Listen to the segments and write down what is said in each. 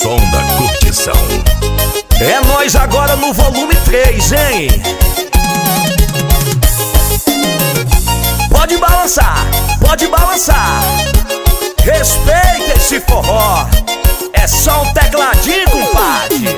som da curtição. É nós agora no volume 3, hein? Pode balançar, pode balançar. Respeita esse forró. É só um tecladinho, compadre.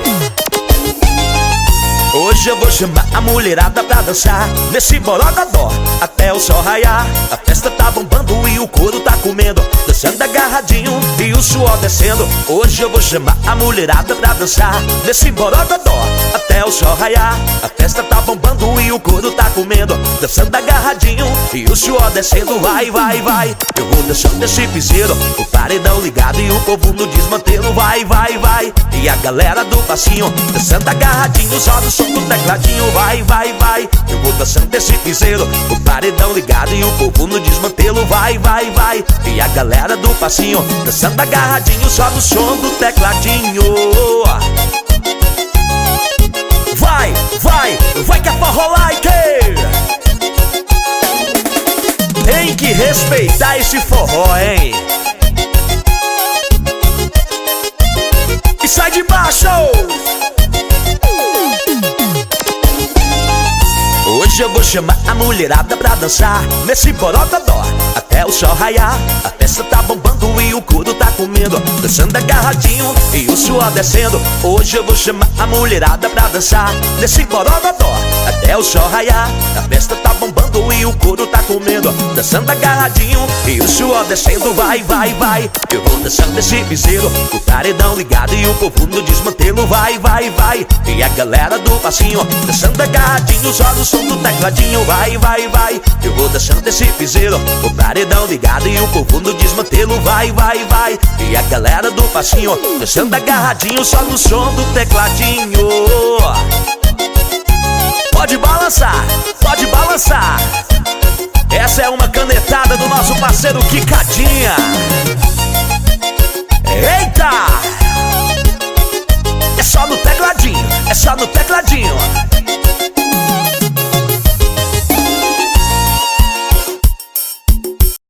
Hoje eu vou chamar a mulherada pra dançar nesse borogodó até o sol raiar. A festa tá bombando e o couro tá comendo, dançando agarradinho e o suor descendo. Hoje eu vou chamar a mulherada pra dançar nesse borogodó até o sol raiar. A festa tá bombando e o couro tá comendo, dançando agarradinho e o suor descendo. Vai, vai, vai. Eu vou dançando esse piseiro, o paredão ligado e o povo no desmantelo. Vai, vai, vai. E a galera do passinho dançando agarradinho, só no som do tecladinho. Vai, vai, vai. Eu vou dançando esse piseiro, o paredão ligado e o povo no desmantelo. Vai, vai, vai. E a galera do passinho dançando agarradinho, só no som do tecladinho. Vai, vai, vai que é forró like. Tem que respeitar esse forró, hein? E sai de baixo! Hoje eu vou chamar a mulherada pra dançar nesse borogodó até o sol raiar. A festa tá bombando e o couro tá comendo, dançando agarradinho e o suor descendo. Hoje eu vou chamar a mulherada pra dançar nesse borogodó até o sol raiar. A festa tá bombando e o couro tá comendo, dançando agarradinho e o suor descendo. Vai, vai, vai. Eu vou dançando nesse piseiro, o paredão ligado e o povo no desmantelo. Vai, vai, vai. E a galera do passinho dançando agarradinho, só no som do tecladinho. Vai, vai, vai. Eu vou dançando nesse piseiro, o paredão ligado e o povo no desmantelo. Vai, vai, vai. E a galera do passinho dançando agarradinho, só no som do tecladinho. Pode balançar, pode balançar. Essa é uma canetada do nosso parceiro Quicadinha. Eita! É só no tecladinho.